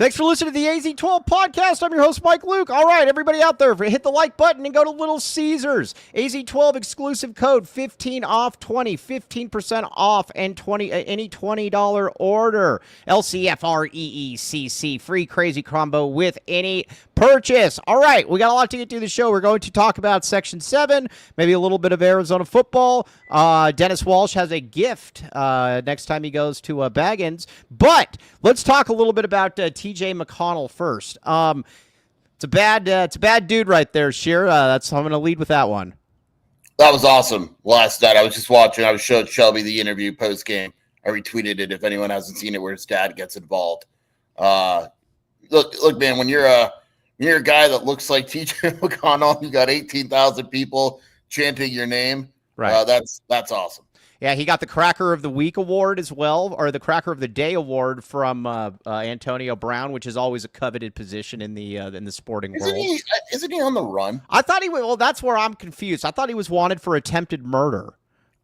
Thanks for listening to the AZ12 podcast. I'm your host, Mike Luke. All right, everybody out there, hit the like button and go to Little Caesars. AZ12 exclusive code 15 off 20, 15% off and any $20 order. LCFREECC, free crazy combo with any purchase. All right, we got a lot to get through the show. We're going to talk about Section 7, maybe a little bit of Arizona football. Dennis Walsh has a gift next time he goes to Baggins. But let's talk a little bit about TJ McConnell first. It's a bad dude right there, Sheer. I'm going to lead with that one. That was awesome. Last night I was just watching. I was showing Shelby the interview post game. I retweeted it if anyone hasn't seen it, where his dad gets involved. Look, man. When you're a guy that looks like TJ McConnell, you got 18,000 people chanting your name. Right. That's awesome. Yeah, he got the Cracker of the Week award as well, or the Cracker of the Day award from Antonio Brown, which is always a coveted position in the sporting world. Isn't he on the run? I thought he was. Well, that's where I'm confused. I thought he was wanted for attempted murder.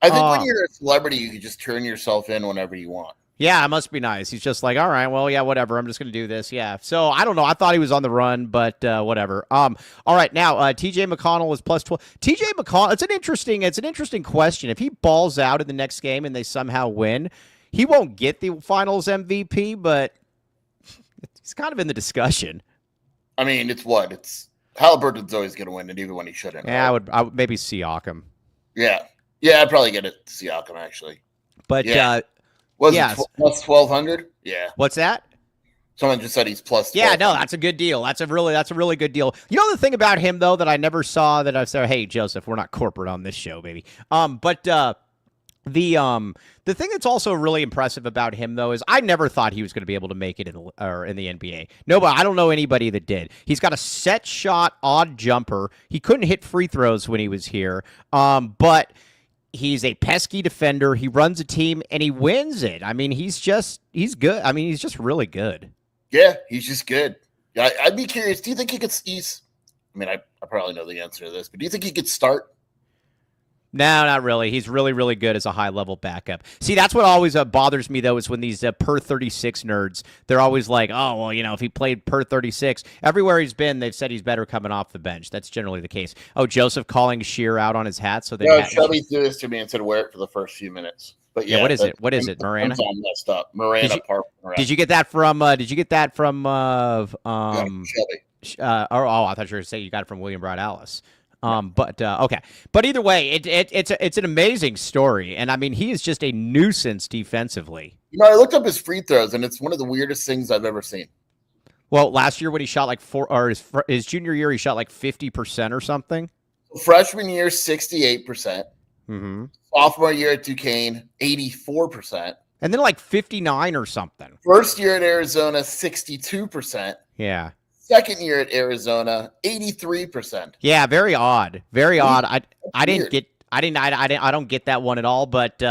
I think when you're a celebrity, you can just turn yourself in whenever you want. Yeah, it must be nice. He's just like, all right, well, yeah, whatever. I'm just going to do this. Yeah. So I don't know. I thought he was on the run, but whatever. All right. Now, TJ McConnell is plus 12. TJ McConnell, it's an interesting question. If he balls out in the next game and they somehow win, he won't get the finals MVP, but he's kind of in the discussion. I mean, it's Halliburton's always going to win it, even when he shouldn't. Yeah, right? I would maybe Siakam. Yeah. Yeah, I'd probably get it to Siakam, actually. But, yeah. It plus 1,200? Yeah. What's that? Someone just said he's plus 1,200. Yeah, no, that's a good deal. That's a really good deal. You know the thing about him though that I never saw that I said, hey Joseph, we're not corporate on this show, baby. But the thing that's also really impressive about him though is I never thought he was going to be able to make it in the NBA. No, but I don't know anybody that did. He's got a set shot, odd jumper. He couldn't hit free throws when he was here. But he's a pesky defender. He runs a team and he wins it. I mean, he's good. I mean, he's just really good. Yeah, he's just good. Yeah, I'd be curious. Do you think he could? I probably know the answer to this, but do you think he could start? No, not really. He's really, really good as a high-level backup. See, that's what always bothers me, though, is when these per 36 nerds, they're always like, oh, well, if he played per 36. Everywhere he's been, they've said he's better coming off the bench. That's generally the case. Oh, Joseph calling Sheer out on his hat. So Shelby threw this to me and said wear it for the first few minutes. But yeah, what is it? What is it, Marana? I'm messed up. Marana Park. Did you get that from? Shelby? I thought you were going to say you got it from William Brad Alice. But okay. But either way, it's an amazing story, and I mean he is just a nuisance defensively. I looked up his free throws, and it's one of the weirdest things I've ever seen. Well, last year when he shot like his junior year, he shot like 50% or something. Freshman year, 68%. Mm-hmm. Sophomore year at Duquesne, 84%. And then like 59 or something. First year at Arizona, 62%. Yeah. Second year at Arizona, 83%. Yeah, very odd. Very odd. I don't get that one at all. But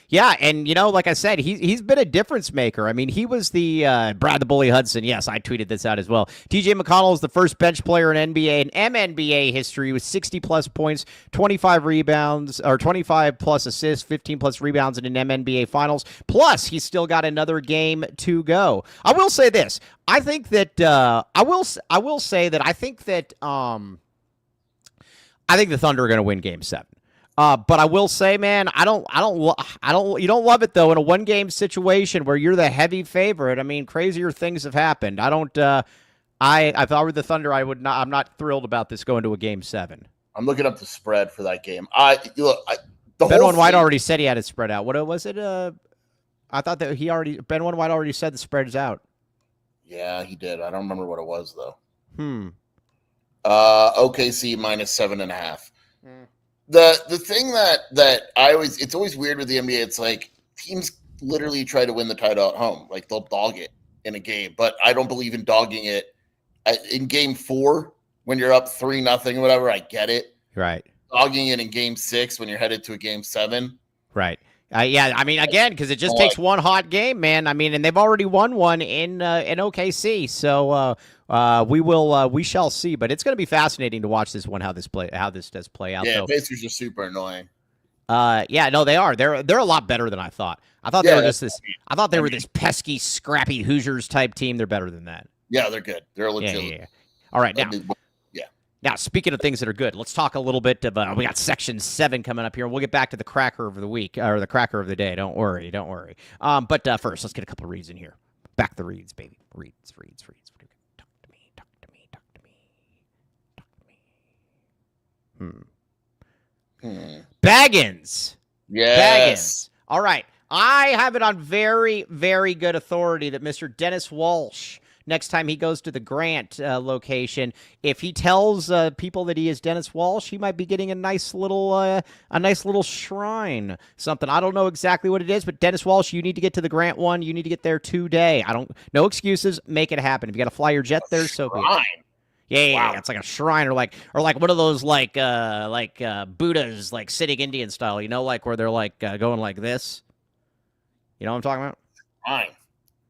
yeah, and like I said, he's been a difference maker. I mean, he was the Brad the Bully Hudson. Yes, I tweeted this out as well. TJ McConnell is the first bench player in NBA and MNBA history with 60 plus points, 25 rebounds, or 25 plus assists, 15 plus rebounds in an MNBA Finals. Plus, he's still got another game to go. I will say this. I think that I think the Thunder are going to win Game 7. But I will say, man, you don't love it though in a one-game situation where you're the heavy favorite. I mean, crazier things have happened. If I were the Thunder, I'm not thrilled about this going to a Game 7. I'm looking up the spread for that game. Ben White already said he had it spread out. What was it? I thought that Ben White already said the spread is out. Yeah, he did. I don't remember what it was though. OKC minus 7.5. The thing that it's always weird with the NBA. It's like teams literally try to win the title at home. Like they'll dog it in a game, but I don't believe in dogging it in Game 4 when you're up 3-0 or whatever. I get it. Right. Dogging it in Game 6 when you're headed to a Game 7. Right. Yeah, I mean, again, because it just takes one hot game, man. I mean, and they've already won one in OKC, so we shall see. But it's going to be fascinating to watch this one, how this does play out. Yeah, Pacers are super annoying. Yeah, no, they are. They're a lot better than I thought. I thought they were just this. I thought they were this pesky, scrappy Hoosiers type team. They're better than that. Yeah, they're good. They're legit. Yeah. All right, now. Yeah. Now, speaking of things that are good, let's talk a little bit of. We got Section 7 coming up here, and we'll get back to the cracker of the week, or the cracker of the day. Don't worry. But first, let's get a couple of reads in here. Back the reads, baby. Reads. Talk to me. Baggins. Yes. Baggins. All right. I have it on very, very good authority that Mr. Dennis Walsh, next time he goes to the Grant location, if he tells people that he is Dennis Walsh, he might be getting a nice little shrine, something. I don't know exactly what it is, but Dennis Walsh, you need to get to the Grant one. You need to get there today. No excuses. Make it happen. If you got to fly your jet there, so be it. Yeah, it's like a shrine, or like one of those like Buddhas, like sitting Indian style, like where they're like going like this. You know what I'm talking about? Fine.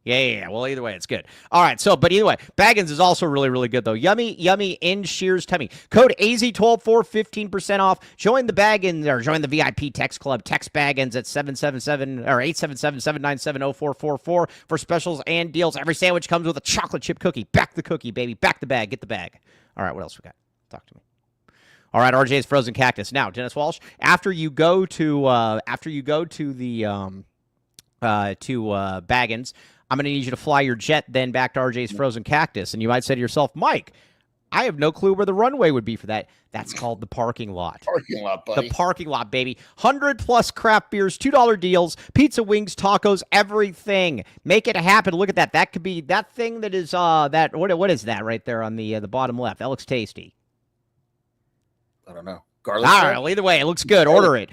Yeah. Well, either way, it's good. All right. But either way, Baggins is also really, really good, though. Yummy in Shears tummy. Code AZ12 for 15% off. Join the Baggins, or join the VIP text club. Text Baggins at 877-797-0444 for specials and deals. Every sandwich comes with a chocolate chip cookie. Back the cookie, baby. Back the bag. Get the bag. All right. What else we got? Talk to me. All right. RJ's Frozen Cactus. Now, Dennis Walsh, after you go to the Baggins, I'm going to need you to fly your jet then back to RJ's Frozen Cactus. And you might say to yourself, Mike, I have no clue where the runway would be for that. That's called the parking lot. Parking lot, buddy. The parking lot, baby. 100+ craft beers, $2 deals, pizza, wings, tacos, everything. Make it happen. Look at that. That could be that thing that is what is that right there on the bottom left? That looks tasty. I don't know. Garlic. All right. Well, either way, it looks good. Order it.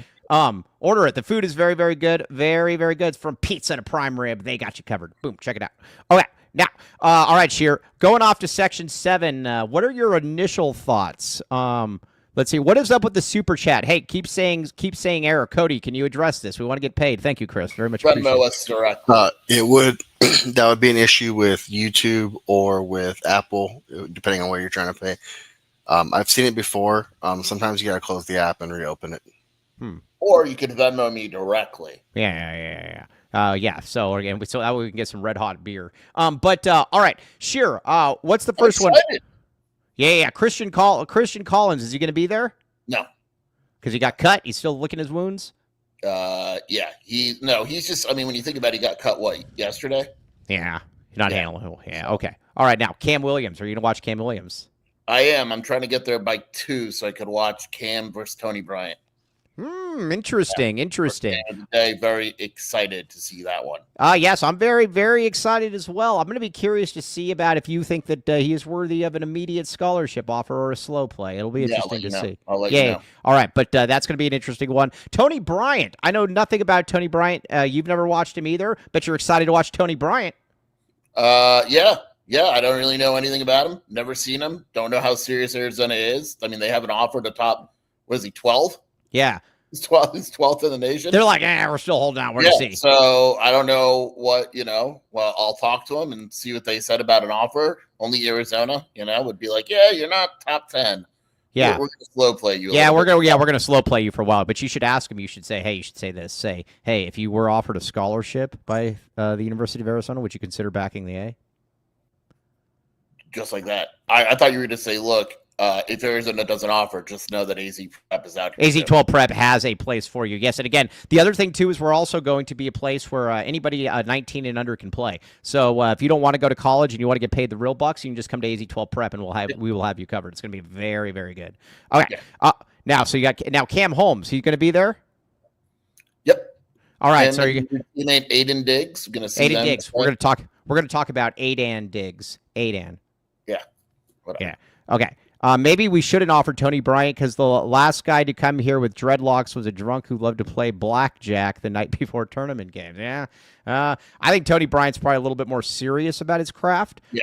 Order it. The food is very, very good. Very, very good. It's from pizza to prime rib. They got you covered. Boom. Check it out. Okay. Now, all right, Sheer. Going off to Section 7, what are your initial thoughts? Let's see. What is up with the super chat? Hey, keep saying error. Cody, can you address this? We want to get paid. Thank you, Chris. Very much appreciated. Venmo us direct. It would. That would be an issue with YouTube or with Apple, depending on where you're trying to pay. I've seen it before. Sometimes you got to close the app and reopen it. Or you could Venmo me directly. Yeah. So again, so that way we can get some red hot beer. All right, Sheer. What's the first one? Yeah. Christian Collins, is he going to be there? No, because he got cut. He's still licking his wounds. Yeah. He's just. I mean, when you think about it, he got cut yesterday? Yeah, he's not handling it. Yeah. Okay. All right. Now, Cam Williams. Are you going to watch Cam Williams? I am. I'm trying to get there by 2 so I could watch Cam versus Tony Bryant. Interesting. Today, very excited to see that one. Yes, I'm very, very excited as well. I'm going to be curious to see about if you think that he is worthy of an immediate scholarship offer or a slow play. It'll be interesting to see. I'll let you know. All right, but that's going to be an interesting one. Tony Bryant. I know nothing about Tony Bryant. You've never watched him either, but you're excited to watch Tony Bryant. Yeah. I don't really know anything about him. Never seen him. Don't know how serious Arizona is. I mean, they have an offer to top. What is he? 12? Yeah. He's 12th in the nation. They're like, we're still holding out. We're going to see. So I don't know what, well, I'll talk to him and see what they said about an offer. Only Arizona, would be like, yeah, you're not top 10. Yeah. We're going to slow play you. We're going to slow play you for a while, but you should ask him. You should say, hey, if you were offered a scholarship by the University of Arizona, would you consider backing the A? Just like that. I thought you were going to say, look, if Arizona doesn't offer, just know that AZ Prep is out here. AZ12 Prep has a place for you. Yes, and again, the other thing, too, is we're also going to be a place where anybody 19 and under can play. So if you don't want to go to college and you want to get paid the real bucks, you can just come to AZ12 Prep, and we will have you covered. It's going to be very, very good. Okay. Yeah. Now Cam Holmes, he's going to be there? Yep. All right. And so you named Aiden Diggs. We're going to see Aiden Diggs. We're going to talk about Aiden Diggs. Aiden. Yeah. Whatever. Yeah. Okay. Maybe we shouldn't offer Tony Bryant because the last guy to come here with dreadlocks was a drunk who loved to play blackjack the night before tournament games. Yeah. I think Tony Bryant's probably a little bit more serious about his craft. Yeah.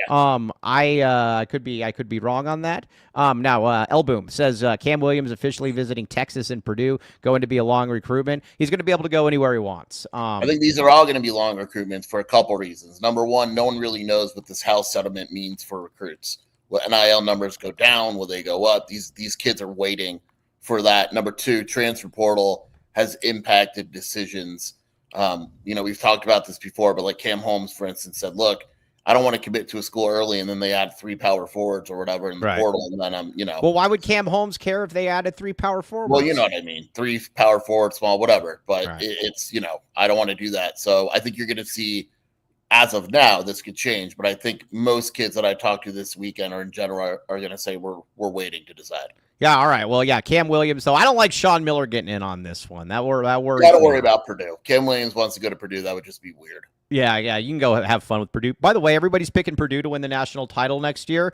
I could be wrong on that. Now, Elboom says Cam Williams officially visiting Texas and Purdue, going to be a long recruitment. He's going to be able to go anywhere he wants. I think these are all going to be long recruitments for a couple reasons. Number one, no one really knows what this house settlement means for recruits. Will NIL numbers go down? Will they go up? These kids are waiting for that. Number two, transfer portal has impacted decisions. We've talked about this before, but like Cam Holmes, for instance, said, look, I don't want to commit to a school early and then they add 3 power forwards or whatever in the portal, and then I'm, Well, why would Cam Holmes care if they added 3 power forwards? Well, you know what I mean. 3 power forward, small, whatever. But it's, I don't want to do that. So I think you're going to see, as of now, this could change. But I think most kids that I talked to this weekend or in general are going to say we're waiting to decide. Yeah, all right. Well, yeah, Cam Williams, though. I don't like Sean Miller getting in on this one. That worries me. Don't worry about Purdue. Cam Williams wants to go to Purdue. That would just be weird. Yeah, you can go have fun with Purdue. By the way, everybody's picking Purdue to win the national title next year.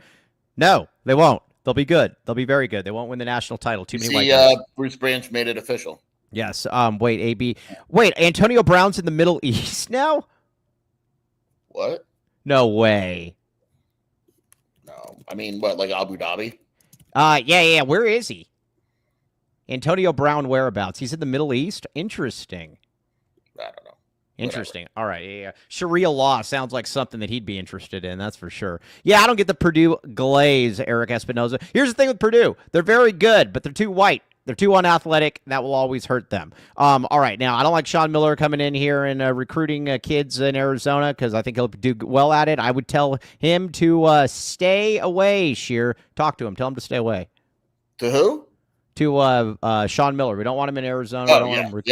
No, they won't. They'll be good. They'll be very good. They won't win the national title. Too many white guys. Bruce Branch made it official. Yes. Wait, AB. Wait, Antonio Brown's in the Middle East now? What? No way. No. I mean, what, like Abu Dhabi? Yeah. Where is he? Antonio Brown whereabouts? He's in the Middle East? Interesting. I don't know. Interesting. All right. Yeah. Sharia law sounds like something that he'd be interested in. That's for sure. Yeah, I don't get the Purdue glaze, Eric Espinoza. Here's the thing with Purdue. They're very good, but they're too white. They're too unathletic. That will always hurt them. All right. Now, I don't like Sean Miller coming in here and recruiting kids in Arizona because I think he'll do well at it. I would tell him to stay away, Sheer. Talk to him. Tell him to stay away. To who? To Sean Miller. We don't want him in Arizona.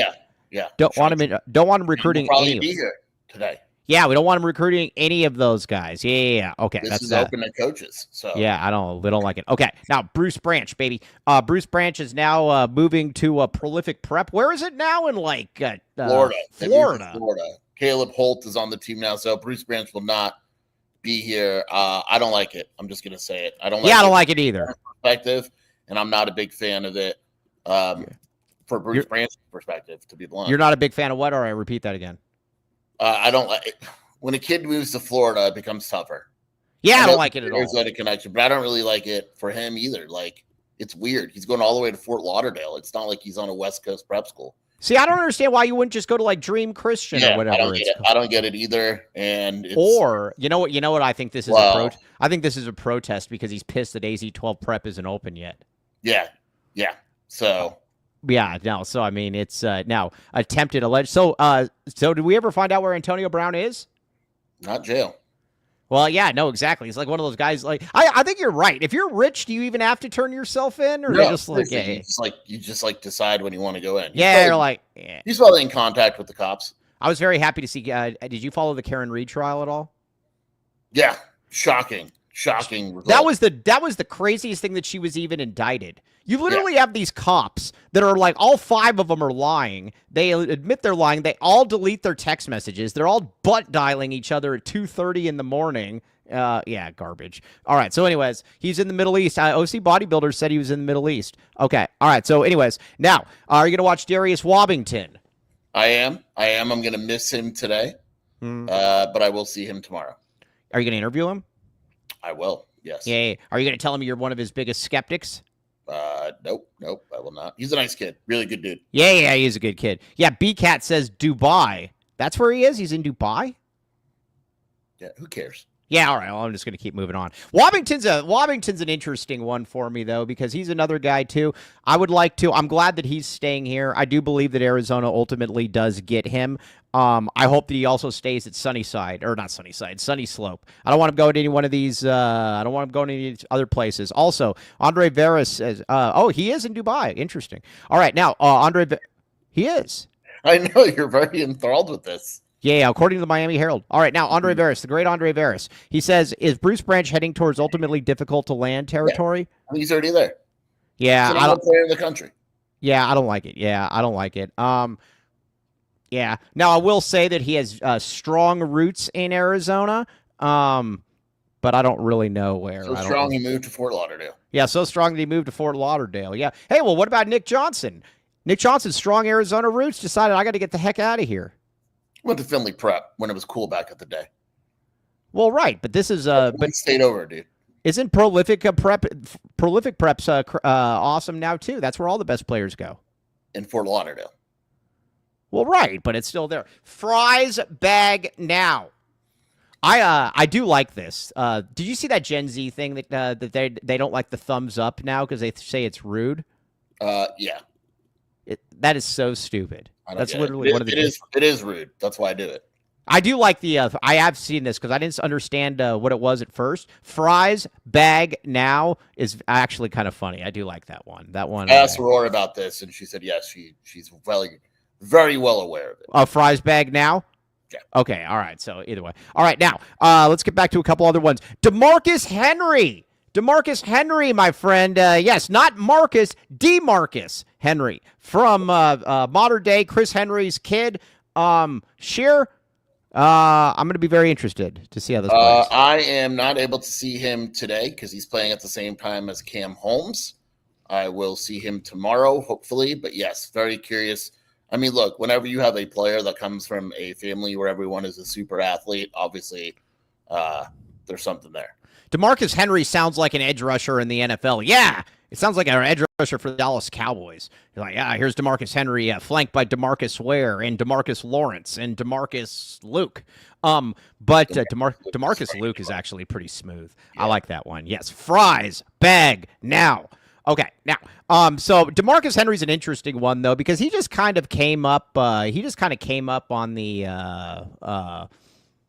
Yeah. Don't want him recruiting any. Be here today. Yeah, we don't want him recruiting any of those guys. Yeah. Okay, this is open to coaches. So yeah, we don't like it. Okay, now Bruce Branch, baby. Bruce Branch is now moving to a Prolific Prep. Where is it now? In Florida. Florida. Caleb Holt is on the team now, so Bruce Branch will not be here. I don't like it. I'm just gonna say it. I don't like it either. Perspective, and I'm not a big fan of it. For Bruce Branch's perspective, to be blunt. You're not a big fan of what? All right, repeat that again. I don't like it. When a kid moves to Florida, it becomes tougher. Yeah, I don't like it at all. There's a connection, but I don't really like it for him either. Like, it's weird. He's going all the way to Fort Lauderdale. It's not like he's on a West Coast prep school. See, I don't understand why you wouldn't just go to Dream Christian or whatever. I don't get it either. And you know what? I think this is I think this is a protest because he's pissed that AZ-12 prep isn't open yet. Yeah. So. Yeah, no. So I mean, it's now attempted alleged. So did we ever find out where Antonio Brown is? Not jail. Well, yeah, no, exactly. He's like one of those guys. Like, I think you're right. If you're rich, do you even have to turn yourself in, or no, just you just decide when you want to go in? He's probably in contact with the cops. I was very happy to see. Did you follow the Karen Reed trial at all? Yeah, shocking result. That was the craziest thing that she was even indicted. You literally have these cops that are like, all 5 of them are lying. They admit they're lying. They all delete their text messages. They're all butt dialing each other at 2:30 in the morning. Garbage. All right. So anyways, he's in the Middle East. OC Bodybuilder said he was in the Middle East. Okay. All right. So anyways, now, are you going to watch Darius Wobbington? I am. I'm going to miss him today, but I will see him tomorrow. Are you going to interview him? I will. Yes. Yeah. Are you going to tell him you're one of his biggest skeptics? Nope, I will not. He's a nice kid. Really good dude. Yeah, he is a good kid. Yeah, B-Cat says Dubai. That's where he is? He's in Dubai? Yeah, who cares? Yeah, all right. Well, I'm just going to keep moving on. Wobbington's an interesting one for me, though, because he's another guy, too. I'm glad that he's staying here. I do believe that Arizona ultimately does get him. I hope that he also stays at Sunny Slope. I don't want him going to any one of these. I don't want him going to any other places. Also, Andre Veras says, he is in Dubai. Interesting. All right. Now, he is. I know you're very enthralled with this. Yeah, according to the Miami Herald. All right, now, Andre Veras, the great Andre Veras. He says, is Bruce Branch heading towards ultimately difficult to land territory? Yeah. I think he's already there. Yeah. I don't player in the country. Yeah, I don't like it. Yeah. Now, I will say that he has strong roots in Arizona, but I don't really know where. So strong he moved to Fort Lauderdale. Yeah, so strong that he moved to Fort Lauderdale. Yeah. Hey, well, what about Nick Johnson? Nick Johnson's strong Arizona roots decided I got to get the heck out of here. Went to Finley Prep when it was cool back at the day. Well, right, but this is but stayed over, dude. Isn't Prolific Prep's awesome now too? That's where all the best players go. In Fort Lauderdale. Well, right, but it's still there. Fries bag now. I do like this. Did you see that Gen Z thing that they don't like the thumbs up now because they say it's rude? Yeah. That is so stupid. That's literally one of the. It is rude. That's why I do it. I do like the. I have seen this because I didn't understand what it was at first. Fries bag now is actually kind of funny. I do like that one. That one. I asked Aurora about this, and she said yes. She's very well aware of it. Fries bag now. Yeah. Okay. All right. So either way. All right. Now let's get back to a couple other ones. DeMarcus Henry. DeMarcus Henry, my friend. Yes, not Marcus. DeMarcus Henry from modern day Chris Henry's kid. Sheer. I'm going to be very interested to see how this plays. I am not able to see him today because he's playing at the same time as Cam Holmes. I will see him tomorrow, hopefully. But yes, very curious. I mean, look, whenever you have a player that comes from a family where everyone is a super athlete, obviously there's something there. DeMarcus Henry sounds like an edge rusher in the NFL. Yeah, it sounds like an edge rusher for the Dallas Cowboys. You're like, yeah, here's DeMarcus Henry, flanked by DeMarcus Ware and DeMarcus Lawrence and DeMarcus Luke. But DeMarcus Luke is actually pretty smooth. Yeah. I like that one. Yes, fries bag now. Okay, now, so DeMarcus Henry's an interesting one though because he just kind of came up. He just kind of came up on the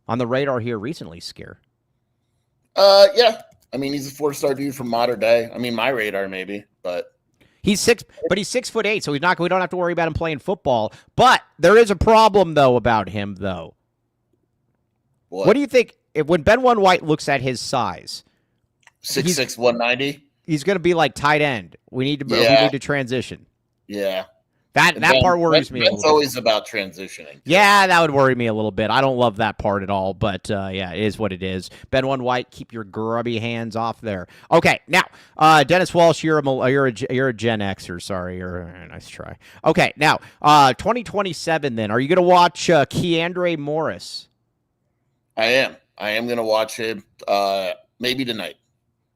radar here recently. Scare. Yeah. I mean, he's a 4-star dude from modern day. I mean, my radar maybe, but he's 6'8", so we don't have to worry about him playing football. But there is a problem though about him though. What do you think when Ben White looks at his size? 6'6", 190. He's going to be like tight end. We need to transition. Yeah. That part worries me. It's always about transitioning. Yeah, that would worry me a little bit. I don't love that part at all, but yeah, it is what it is. Ben White, keep your grubby hands off there. Okay, now Dennis Walsh, you're a Gen Xer. Sorry, nice try. Okay, now 2027. Then, are you going to watch Keandre Morris? I am going to watch him maybe tonight.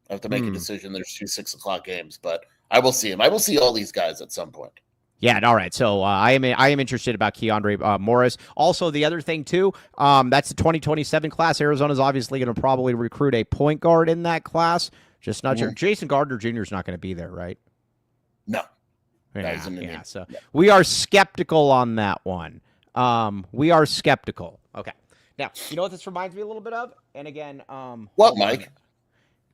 I have to make a decision. There's 2 6:00 games, but I will see him. I will see all these guys at some point. Yeah, all right. So I am interested about Keandre Morris. Also, the other thing too, that's the 2027 class. Arizona's obviously going to probably recruit a point guard in that class. Just not sure. Jason Gardner Jr. is not going to be there, right? No. Yeah. So we are skeptical on that one. We are skeptical. Okay. Now, you know what this reminds me a little bit of? And again, what, Mike?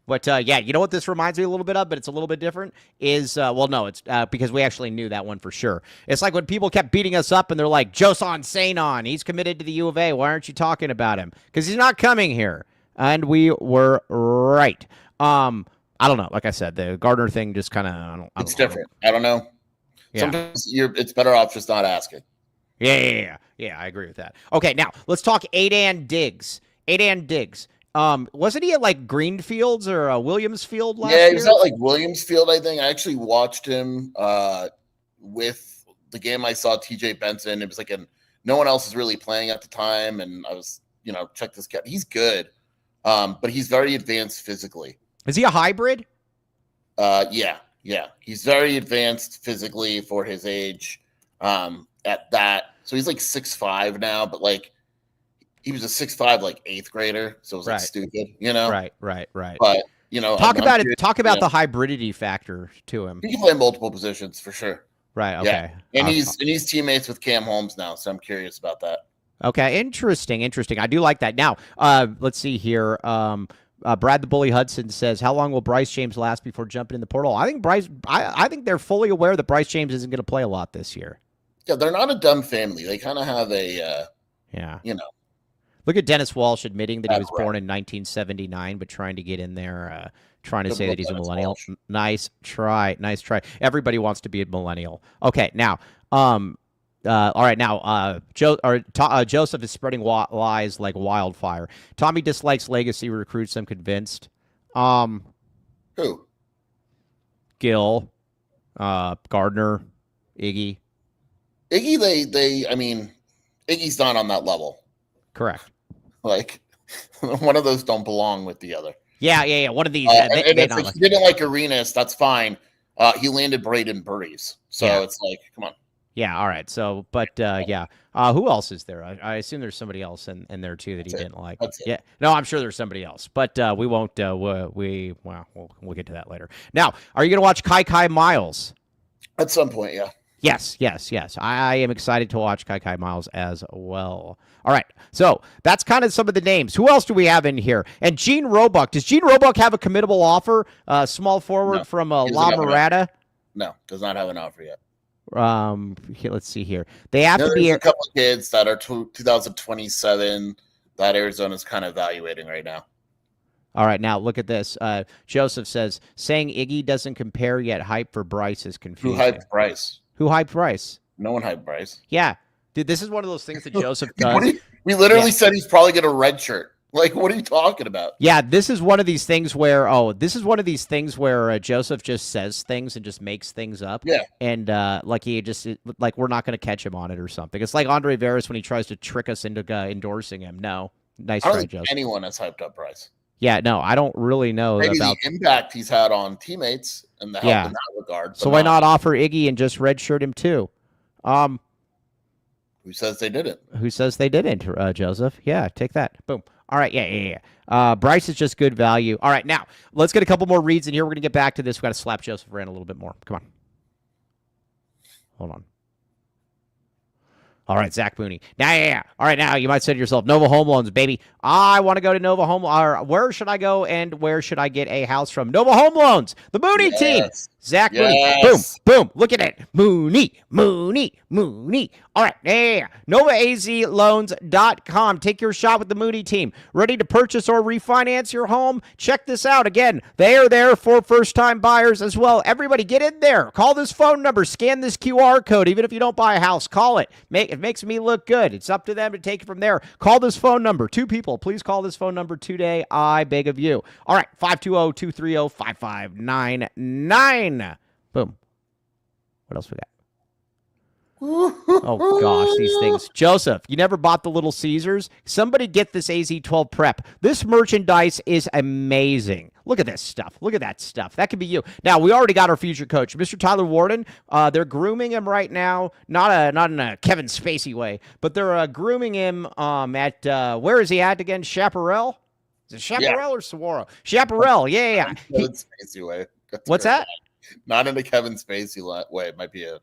But, yeah, you know what this reminds me a little bit of, but it's a little bit different, is, it's because we actually knew that one for sure. It's like when people kept beating us up and they're like, Joson Sanon, he's committed to the U of A. Why aren't you talking about him? Because he's not coming here. And we were right. I don't know. Like I said, the Gardner thing just kind of, it's different. I don't know. Yeah. Sometimes it's better off just not asking. Yeah, I agree with that. Okay, now let's talk Adan Diggs. Wasn't he at like Greenfields or Williamsfield last year? Yeah, he was at like Williamsfield, I think. I actually watched him with the game I saw TJ Benson. It was like no one else was really playing at the time, and I was, check this guy. He's good, but he's very advanced physically. Is he a hybrid? Yeah. He's very advanced physically for his age. At that, so he's like 6'5" now, but like he was a 6'5" like 8th grader, so it was like stupid, Right. But talk about the hybridity factor to him. He can play multiple positions for sure. Right. Okay. Yeah. And he's teammates with Cam Holmes now, so I'm curious about that. Okay. Interesting. I do like that. Now, let's see here. Brad the Bully Hudson says, "How long will Bryce James last before jumping in the portal?" I think I think they're fully aware that Bryce James isn't going to play a lot this year. Yeah, they're not a dumb family. They kind of have a, Look at Dennis Walsh admitting that he was born in 1979, but trying to get in there, trying to say that he's a millennial. Walsh. Nice try. Everybody wants to be a millennial. Okay, now, all right, now, Joseph is spreading lies like wildfire. Tommy dislikes legacy recruits. I'm convinced. Who? Gil, Gardner, Iggy. Iggy's not on that level. Correct. Like, one of those don't belong with the other. Yeah. One of these. If he didn't like Arenas, that's fine. He landed Braden Burries. So it's like, come on. Yeah, all right. So, but, yeah. Who else is there? I assume there's somebody else in there, too, that he didn't like. Yeah. No, I'm sure there's somebody else. But we won't. We'll get to that later. Now, are you going to watch Kai Miles? At some point, yeah. Yes. I am excited to watch Kai Miles as well. All right, so that's kind of some of the names. Who else do we have in here? And Gene Roebuck. Does Gene Roebuck have a committable offer? Small forward from La Mirada? No, does not have an offer yet. Let's see here. They have to be a couple of kids that are 2027 that Arizona's kind of evaluating right now. All right, now look at this. Joseph says, saying Iggy doesn't compare yet hype for Bryce is confusing. Who hyped Bryce? Who hyped Bryce? No one hyped Bryce. Yeah. Dude, this is one of those things that Joseph does. We literally said he's probably going to redshirt. Like, what are you talking about? Yeah, this is one of these things where, Joseph just says things and just makes things up. Yeah. And, we're not going to catch him on it or something. It's like Andre Veras when he tries to trick us into endorsing him. No. Nice try, Joseph. Anyone has hyped up Bryce. Yeah, no, I don't really know Maybe about the impact he's had on teammates and the help in that regard. So why not offer Iggy and just redshirt him too? Who says they didn't? Who says they didn't, Joseph? Yeah, take that. Boom. All right, yeah. Bryce is just good value. All right, now, let's get a couple more reads in here. We're going to get back to this. We've got to slap Joseph around a little bit more. Come on. Hold on. All right, Zach Mooney. Now, All right, now you might say to yourself, Nova Home Loans, baby. I want to go to Nova Home. Or where should I go and where should I get a house from? Nova Home Loans, the Mooney team. Zach Mooney. Boom, boom. Look at it. Mooney. All right, NovaAZLoans.com. Take your shot with the Mooney team. Ready to purchase or refinance your home? Check this out. Again, they are there for first-time buyers as well. Everybody get in there. Call this phone number. Scan this QR code. Even if you don't buy a house, call it. It makes me look good. It's up to them to take it from there. Call this phone number. 2 people. Please call this phone number today. I beg of you. All right, 520-230-5599. Boom. What else we got? Oh, gosh, these things. Joseph, you never bought the Little Caesars? Somebody get this AZ12 prep. This merchandise is amazing. Look at this stuff. Look at that stuff. That could be you. Now, we already got our future coach, Mr. Tyler Warden. They're grooming him right now, not in a Kevin Spacey way, but they're grooming him at, where is he at again? Chaparral? Is it Chaparral or Saguaro? Chaparral, yeah. Kevin Spacey way. What's that? Not in a Kevin Spacey way. It might be a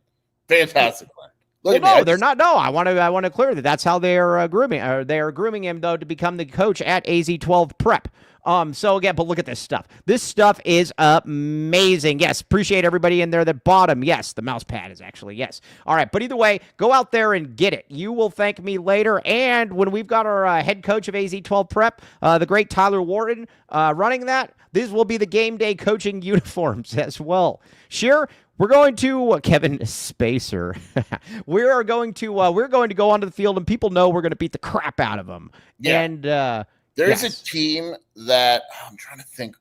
fantastic plan. No, they're not. No, I want to clear that. That's how they are grooming. They are grooming him though to become the coach at AZ12 Prep. So again, but look at this stuff. This stuff is amazing. Yes, appreciate everybody in there that bought them. Yes, the mouse pad is actually yes. All right, but either way, go out there and get it. You will thank me later. And when we've got our head coach of AZ12 Prep, the great Tyler Wharton, running that, this will be the game day coaching uniforms as well. Sure. We're going to Kevin Spacer. we're going to go onto the field, and people know we're going to beat the crap out of them. Yeah. And there's a team that I'm trying to think.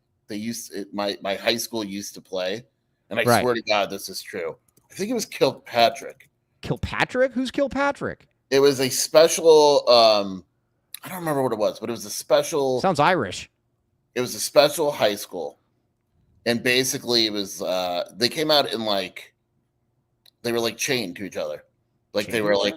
My high school used to play, and I swear to God, this is true. I think it was Kilpatrick. Kilpatrick? Who's Kilpatrick? It was a special. I don't remember what it was, but it was a special. Sounds Irish. It was a special high school. And basically, it was they came out in they were chained to each other, they were like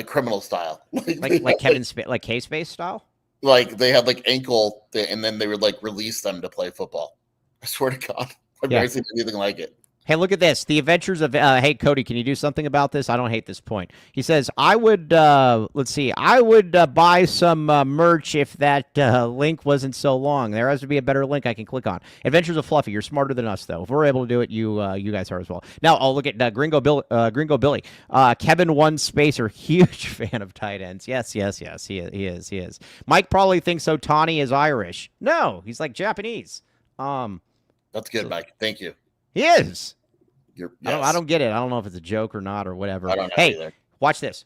criminal style, like Kevin like K-Space style. Like they had ankle, and then they would release them to play football. I swear to God, I've never seen anything like it. Hey, look at this. The Adventures of, hey, Cody, can you do something about this? I don't hate this point. He says, I would buy some merch if that link wasn't so long. There has to be a better link I can click on. Adventures of Fluffy. You're smarter than us, though. If we're able to do it, you guys are as well. Now, look at Gringo Billy. Kevin One Spacer, huge fan of tight ends. Yes, he is. Mike probably thinks Otani is Irish. No, he's Japanese. That's good, Mike. Thank you. He is. Yes. I don't get it. I don't know if it's a joke or not or whatever. I don't know either. Watch this.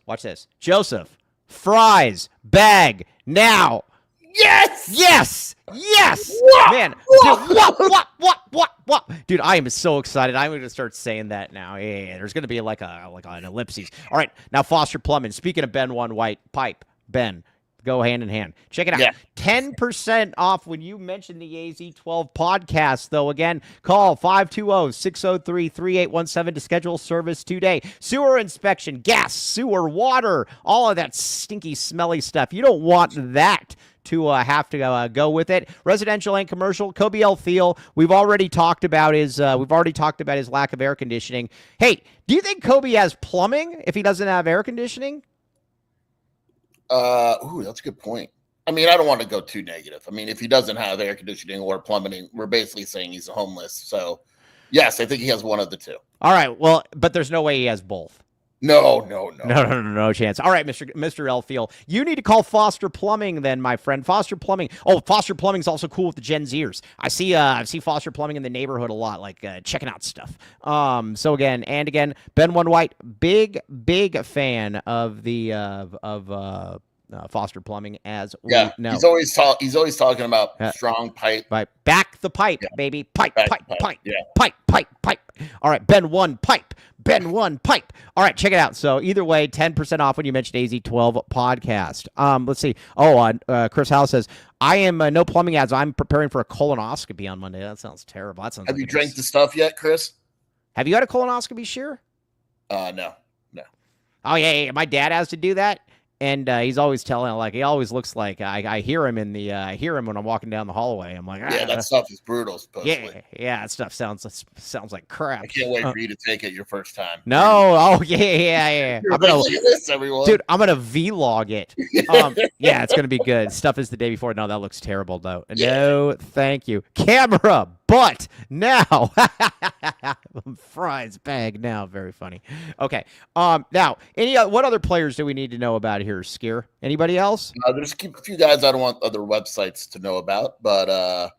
Joseph, fries, bag, now. Yes. What? Man, dude, what? Dude, I am so excited. I'm going to start saying that now. Yeah. There's going to be like an ellipses. All right, now Foster Plumbing. Speaking of Ben One White Pipe, Ben, Go hand in hand. Check it out. Yeah. 10% off when you mention the AZ12 podcast, though. Again, call 520-603-3817 to schedule service today. Sewer inspection, gas, sewer, water, all of that stinky, smelly stuff. You don't want that to have to go with it. Residential and commercial. Kobe L. Thiel, we've already talked about his lack of air conditioning. Hey, do you think Kobe has plumbing if he doesn't have air conditioning? That's a good point. I mean, I don't want to go too negative. I mean, if he doesn't have air conditioning or plumbing, we're basically saying he's homeless. So, yes, I think he has one of the two. All right. Well, but there's no way he has both. No chance. All right, Mr. Elfield, you need to call Foster Plumbing then, my friend. Foster Plumbing. Oh, Foster Plumbing's also cool with the Gen Zers. I see Foster Plumbing in the neighborhood a lot, like checking out stuff. So again, Ben One White, big fan of the Foster Plumbing, as we know. He's always talking about strong pipe. Right. Back the pipe, baby. Pipe. Yeah. Pipe. All right, Ben One Pipe. All right, check it out. So either way, 10% off when you mention AZ12 podcast. Let's see. Chris House says, I am no plumbing ads. I'm preparing for a colonoscopy on Monday. That sounds terrible. That sounds. Have you drank the stuff yet, Chris? Have you had a colonoscopy, Sheer? No. Oh, yeah. My dad has to do that. And he's always telling, like, he always looks like I hear him I hear him when I'm walking down the hallway. I'm like, yeah, that stuff is brutal. Supposedly. Yeah, that stuff sounds like crap. I can't wait for you to take it your first time. No, yeah. I'm gonna this, everyone. Dude, I'm gonna vlog it. Yeah, it's gonna be good. Stuff is the day before. No, that looks terrible though. Yeah. No, thank you. Camera, but now fries bag now. Very funny. Okay. Now, what other players do we need to know about here, Skier? Anybody else? There's a few guys I don't want other websites to know about, but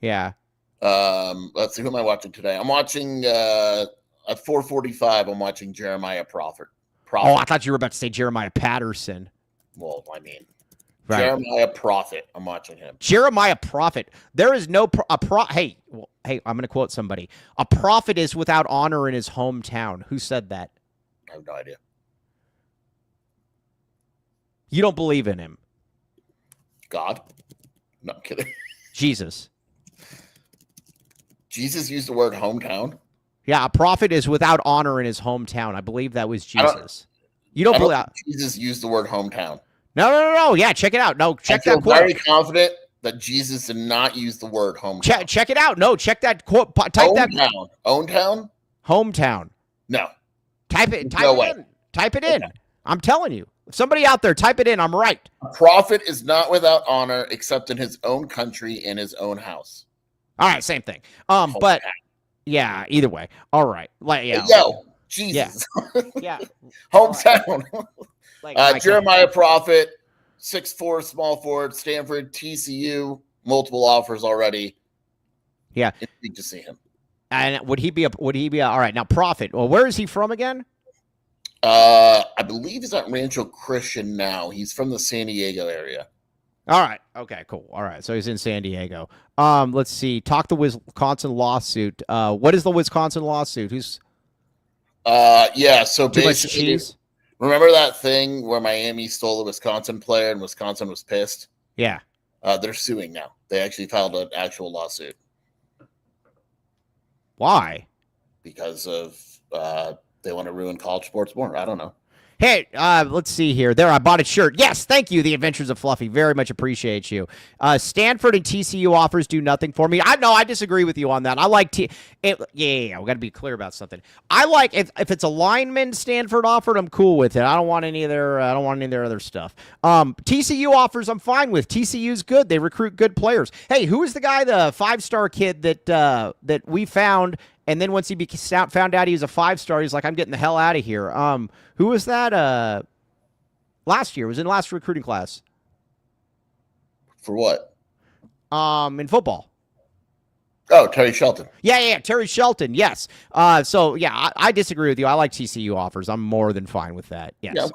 yeah. Let's see, who am I watching today? I'm watching at 4:45. I'm watching Jeremiah Prophet. Oh, I thought you were about to say Jeremiah Patterson. Well, I mean, right. Jeremiah Prophet. I'm watching him. Jeremiah Prophet. There is no Hey, I'm going to quote somebody. A prophet is without honor in his hometown. Who said that? I have no idea. You don't believe in him? God? No, I'm kidding. Jesus. Jesus used the word hometown? Yeah, a prophet is without honor in his hometown. I believe that was Jesus. You don't believe Jesus used the word hometown. No. Yeah, check it out. No, check that quote. I'm very confident that Jesus did not use the word hometown. Check it out. No, check that quote. Type that. Hometown? Hometown. No. Type it in. Type it in. I'm telling you. Somebody out there, type it in. I'm right. A prophet is not without honor except in his own country and his own house. All right, same thing. But yeah, either way. All right. Like, yeah. Yo, Jesus. Yeah. Hometown. Jeremiah Prophet, 6'4", small forward, Stanford, TCU, multiple offers already. Yeah. It's big to see him. And would he be all right? Now, Prophet. Well, where is he from again? I believe he's at Rancho Christian now. He's from the San Diego area. All right. Okay, cool. All right. So he's in San Diego. Let's see. Talk the Wisconsin lawsuit. What is the Wisconsin lawsuit? Who's yeah, so too much basically cheese? Remember that thing where Miami stole a Wisconsin player and Wisconsin was pissed? Yeah. They're suing now. They actually filed an actual lawsuit. Why? Because of they want to ruin college sports more. I don't know. Hey, let's see here. There, I bought a shirt. Yes, thank you, The Adventures of Fluffy. Very much appreciate you. Stanford and TCU offers do nothing for me. I disagree with you on that. I like we got to be clear about something. I like if it's a lineman Stanford offered, I'm cool with it. I don't want any of their other stuff. TCU offers, I'm fine with. TCU's good. They recruit good players. Hey, who is the guy, the 5-star kid that we found? And then once he found out he was a 5-star, he's like, I'm getting the hell out of here. Who was that? Last year. It was in last recruiting class. For what? In football. Oh, Terry Shelton. Yeah, Terry Shelton. Yes. So yeah, I disagree with you. I like TCU offers. I'm more than fine with that. Yes.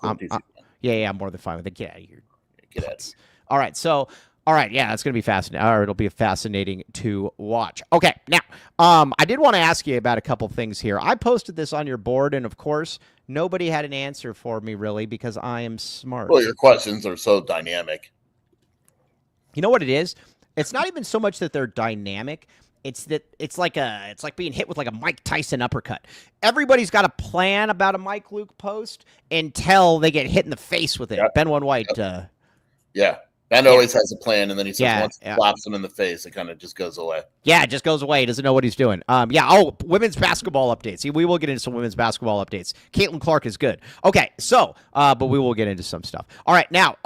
Yeah, I'm more than fine with it. Get out of here. Get out. All right. So. All right, yeah, it's going to be fascinating. Or it'll be fascinating to watch. Okay, now, I did want to ask you about a couple things here. I posted this on your board, and of course, nobody had an answer for me, really, because I am smart. Well, your questions are so dynamic. You know what it is? It's not even so much that they're dynamic. It's like being hit with like a Mike Tyson uppercut. Everybody's got a plan about a Mike Luke post until they get hit in the face with it. Yep. Ben One White. Yep. Yeah. Ben always has a plan, and then he says once he yeah. slaps him in the face, it kind of just goes away. Yeah, it just goes away. He doesn't know what he's doing. Yeah. Oh, women's basketball updates. See, we will get into some women's basketball updates. Caitlin Clark is good. Okay, so, but we will get into some stuff. All right, now,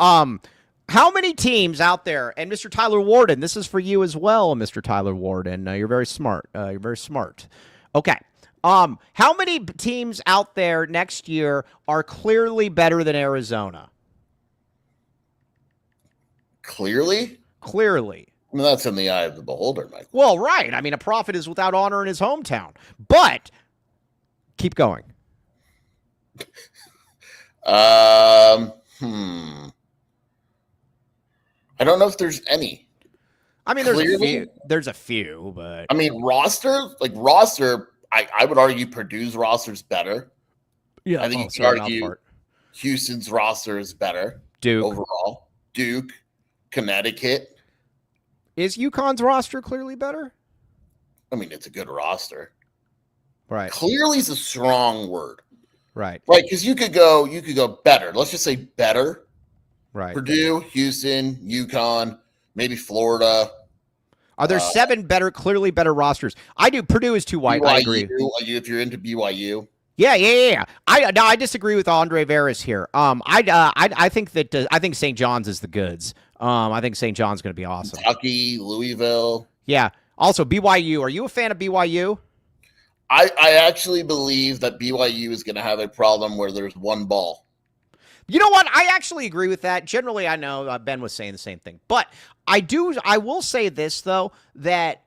how many teams out there? And Mr. Tyler Warden, this is for you as well, Mr. Tyler Warden. You're very smart. You're very smart. Okay. How many teams out there next year are clearly better than Arizona? Clearly? Clearly. I mean, that's in the eye of the beholder, Mike. Well, right. I mean, a prophet is without honor in his hometown. But keep going. I don't know if there's any. I mean, there's a few, but I mean, roster, I would argue Purdue's roster is better. Yeah, I think you could argue Houston's roster is better. Duke overall. Duke, Connecticut. Is UConn's roster clearly better? I mean, it's a good roster. Right. Clearly is a strong word. Right. Right, because you could go better. Let's just say better. Right. Purdue, Houston, UConn, maybe Florida. Are there seven clearly better rosters? I do. Purdue is too white. BYU, I agree. If you're into BYU. Yeah. I disagree with Andre Veras here. I think that I think St. John's is the goods. I think St. John's going to be awesome. Kentucky, Louisville. Yeah. Also, BYU. Are you a fan of BYU? I actually believe that BYU is going to have a problem where there's one ball. You know what? I actually agree with that. Generally, I know Ben was saying the same thing. But I will say this, though, that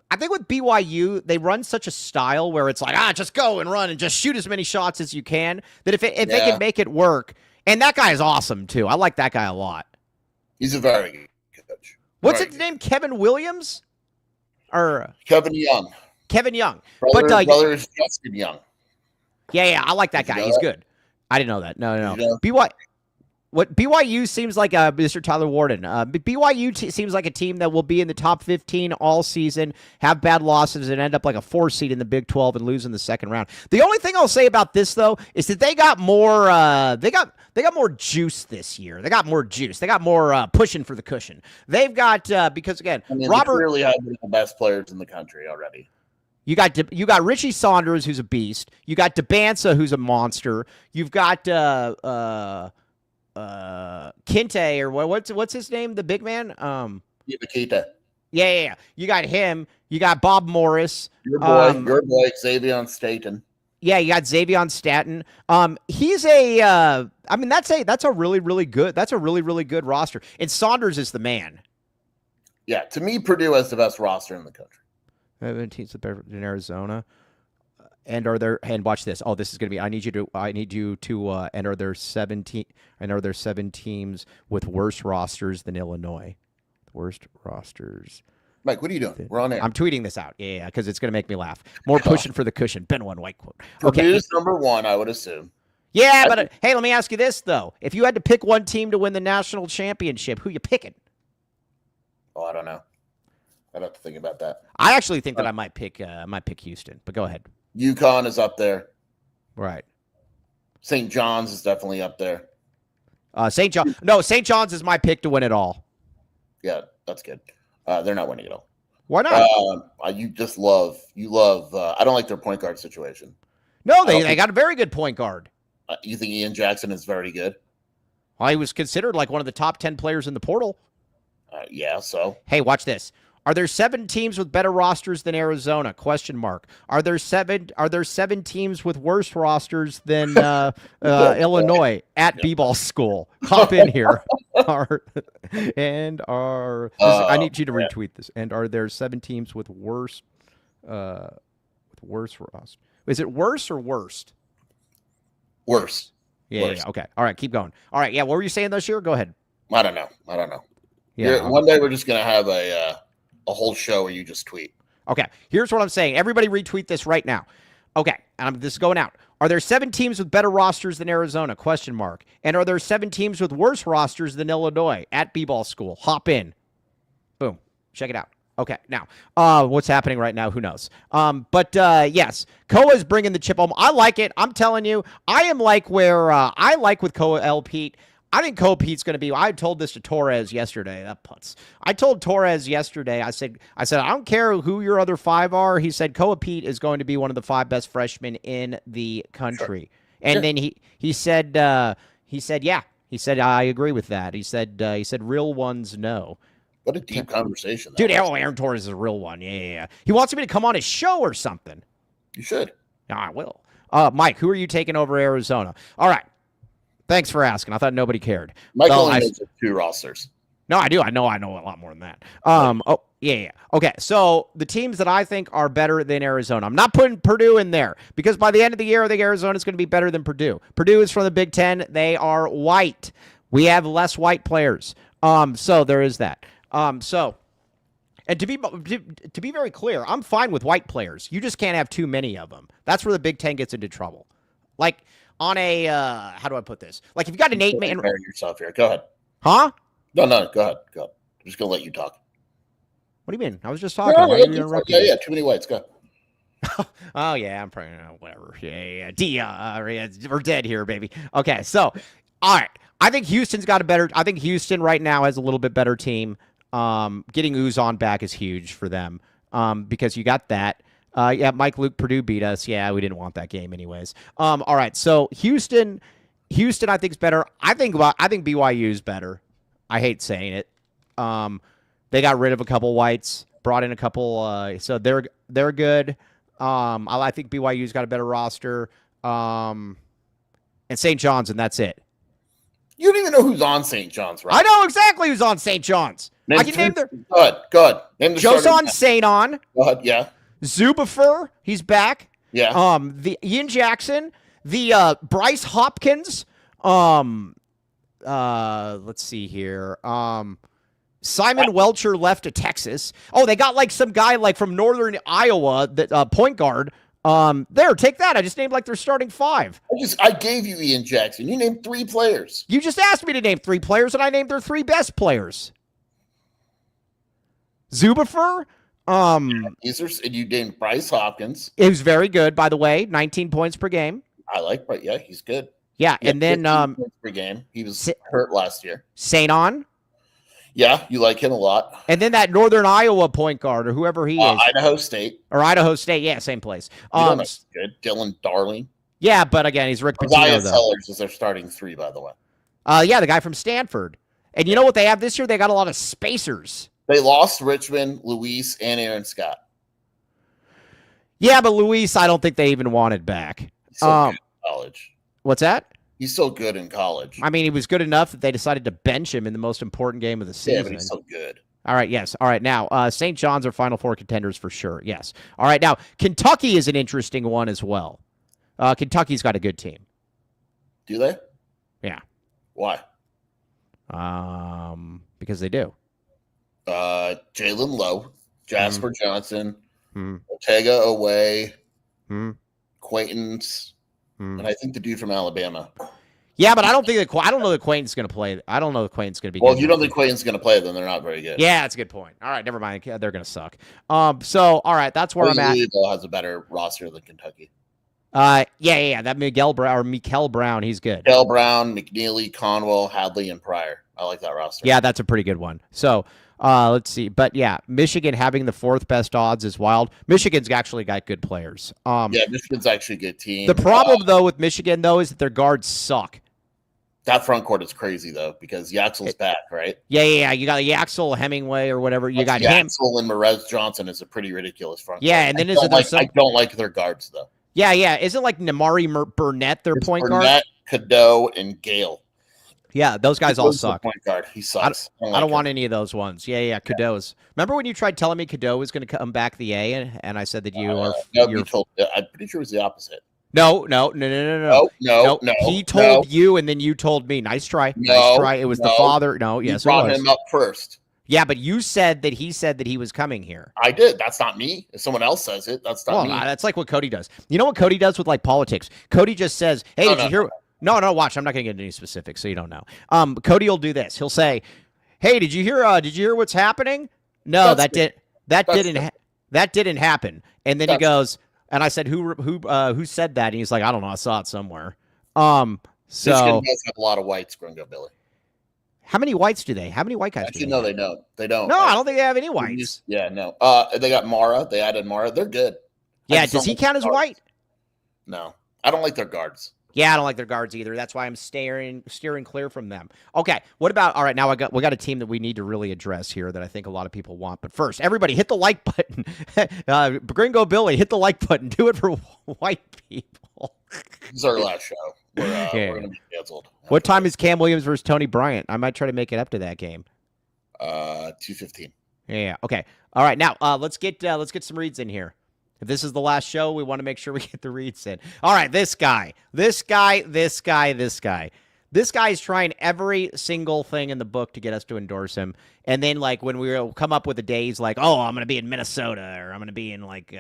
I think with BYU, they run such a style where it's like, just go and run and just shoot as many shots as you can, that if they can make it work. And that guy is awesome, too. I like that guy a lot. He's a very good coach. What's his name? Kevin Williams? Or Kevin Young. Kevin Young. Brother is Justin Young. Yeah, I like that guy. He's good. I didn't know that. No. BYU seems like Mr. Tyler Warden. BYU seems like a team that will be in the top 15 all season, have bad losses, and end up like a 4 seed in the Big 12 and lose in the second round. The only thing I'll say about this though is that they got more. They got more juice this year. They got more juice. They got more pushing for the cushion. They've got because again, Robert they clearly have the best players in the country already. You got Richie Saunders, who's a beast. You got DeBansa, who's a monster. You've got Kinte, or what's his name? The big man? Keita. Yeah. You got him. You got Bob Morris. Your boy, Xavier Staten. Yeah, you got Xavier Staten. He's that's a really, really good roster. And Saunders is the man. Yeah, to me, Purdue has the best roster in the country. 17th in Arizona. And watch this. Oh, this is going to be, I need you to and are there 17 teams with worse rosters than Illinois? Worst rosters. Mike, what are you doing? We're on air. I'm tweeting this out. Yeah, because it's going to make me laugh. More pushing for the cushion. Ben One White quote. Okay. Purdue's number one, I would assume. Yeah, but hey, let me ask you this though. If you had to pick one team to win the national championship, who you picking? Oh, I don't know. I'd have to think about that. I actually think that I might pick Houston, but go ahead. UConn is up there. Right. St. John's is definitely up there. St. John's is my pick to win it all. Yeah, that's good. They're not winning it all. Why not? I don't like their point guard situation. No, they got a very good point guard. You think Ian Jackson is very good? Well, he was considered like one of the top 10 players in the portal. Yeah, so. Hey, watch this. Are there 7 teams with better rosters than Arizona? Question mark. Are there 7 teams with worse rosters than Illinois at B-ball school? Hop in here. I need you to retweet this. And are there 7 teams with worse rosters? Is it worse or worst? Worse. Yeah. Okay. All right. Keep going. All right. Yeah. What were you saying this year? Go ahead. I don't know. Yeah. One day we're just gonna have a whole show where you just tweet. Okay. Here's what I'm saying. Everybody retweet this right now. Okay. And this is going out. Are there 7 teams with better rosters than Arizona? Question mark. And are there 7 teams with worse rosters than Illinois at B-ball school? Hop in. Check it out. Okay, now, what's happening right now? Who knows? But yes, Koa's bringing the chip home. I like it. I'm telling you, I am like where I like with Koa L. Pete. I think Koa Pete's going to be. I told this to Torres yesterday. That putz. I told Torres yesterday. I said, I don't care who your other 5 are. He said Koa Pete is going to be one of the 5 best freshmen in the country. Sure. And then he said yeah. He said I agree with that. He said real ones no. What a deep conversation. Dude, Aaron Torres is a real one. Yeah. He wants me to come on his show or something. You should. No, I will. Mike, who are you taking over Arizona? All right. Thanks for asking. I thought nobody cared. Mike only knows 2 rosters. No, I do. I know a lot more than that. Oh, yeah. Okay, so the teams that I think are better than Arizona. I'm not putting Purdue in there because by the end of the year, I think Arizona is going to be better than Purdue. Purdue is from the Big Ten. They are white. We have less white players. So there is that. And to be very clear, I'm fine with white players. You just can't have too many of them. That's where the Big Ten gets into trouble. Like on a how do I put this? Like if you got an 8-man yourself here. Go ahead. Huh? No, go ahead. I'm just gonna let you talk. What do you mean? I was just talking. Why are you interrupting me? Yeah. Too many whites. Go. Oh yeah, I'm probably whatever. Yeah. We're dead here, baby. Okay, so all right. I think Houston's got a better. I think Houston right now has a little bit better team. Getting Uzon back is huge for them because you got that. Yeah, Mike Luke Purdue beat us. Yeah, we didn't want that game anyways. All right, so Houston, I think is better. I think BYU is better. I hate saying it. They got rid of a couple whites, brought in a couple. So they're good. I think BYU's got a better roster. And St. John's, and that's it. You don't even know who's on St. John's, right? I know exactly who's on St. John's. I can name their. Go ahead. Name the Joson St. On. Go ahead. Yeah. Zubafer, he's back. Yeah. The Ian Jackson, the Bryce Hopkins. Let's see here. Simon Welcher left to Texas. Oh, they got like some guy like from northern Iowa, that point guard. There, take that. I just named like their starting 5. I gave you Ian Jackson. You named 3 players. You just asked me to name 3 players, and I named their 3 best players. Zubafer. And you named Bryce Hopkins. He was very good, by the way. 19 points per game. I like, but yeah, he's good. Yeah, and then points per game. He was hurt last year. St. On. Yeah, you like him a lot. And then that Northern Iowa point guard or whoever he is. Idaho State. Or Idaho State, yeah, same place. Good. Dylan Darling. Yeah, but again, he's Rick Pitino, Isaiah though. Sellers is their starting 3, by the way. Yeah, the guy from Stanford. And you know what they have this year? They got a lot of spacers. They lost Richmond, Luis, and Aaron Scott. Yeah, but Luis, I don't think they even wanted back. He's so good in college. What's that? He's so good in college. I mean, he was good enough that they decided to bench him in the most important game of the season. Yeah, but he's so good. All right, yes. All right, now, St. John's are Final Four contenders for sure, yes. All right, now, Kentucky is an interesting one as well. Kentucky's got a good team. Do they? Yeah. Why? Because they do. Jalen Lowe, Jasper Johnson, Ortega Away, Quaintance, and I think the dude from Alabama. Yeah, but I don't know that Quaintance is going to play. I don't know that Quaintance is going to be good. Well, if you don't think Quaintance is going to play, then they're not very good. Yeah, that's a good point. All right, never mind. They're going to suck. So, all right, that's where I'm at. Louisville has a better roster than Kentucky. Yeah. That Miguel Brown, he's good. Miguel Brown, McNeely, Conwell, Hadley, and Pryor. I like that roster. Yeah, that's a pretty good one. So, let's see. But yeah, Michigan having the 4th best odds is wild. Michigan's actually got good players. Yeah, Michigan's actually a good team. The problem though with Michigan though is that their guards suck. That front court is crazy though because Yaxel's back, right? Yeah. You got Yaxel, Hemingway, or whatever. You got Yaxel and Merez Johnson is a pretty ridiculous front court. Yeah, and then I don't like their guards though. Yeah. Isn't like Namari Burnett their point guard? Burnett, Cadeau, and Gale. Yeah, those guys all suck. Point guard. He sucks. I don't want any of those ones. Yeah. Cadeau's. Remember when you tried telling me Cadeau was going to come back the A, and I said that you are. No, I'm pretty sure it was the opposite. No. He told you, and then you told me. Nice try. Nice try. It was the father. No, yes, it was. Brought him up first. Yeah, but you said that he was coming here. I did. That's not me. If someone else says it, that's not me. That's like what Cody does. You know what Cody does with like politics? Cody just says, "Hey, did you hear?" No, watch. I'm not going to get into any specifics, so you don't know. Cody will do this. He'll say, "Hey, did you hear what's happening?" No, That's that That's didn't that didn't happen. And then he That's- goes, and I said, who said that? And he's like, I don't know, I saw it somewhere. Michigan So does have a lot of whites, Gringo Billy. how many whites do they? How many white guys Actually, do no, they they have? don't. They don't. No, I don't think they have any whites. Yeah, no. They got Mara. They added Mara. They're good. Yeah, does he count as white? No, I don't like their guards. Yeah, I don't like their guards either. That's why I'm steering clear from them. Okay, what about? All right, now we got a team that we need to really address here that I think a lot of people want. But first, everybody hit the like button. Gringo Billy, hit the like button. Do it for white people. This is our last show. We're gonna be canceled. What time is Cam Williams versus Tony Bryant? I might try to make it up to that game. 2:15. Yeah. Okay. All right. Now let's get some reads in here. If this is the last show, we want to make sure we get the reads in. All right, this guy is trying every single thing in the book to get us to endorse him. And then, like, when we come up with the days, like, oh, I'm going to be in Minnesota, or I'm going to be in, like,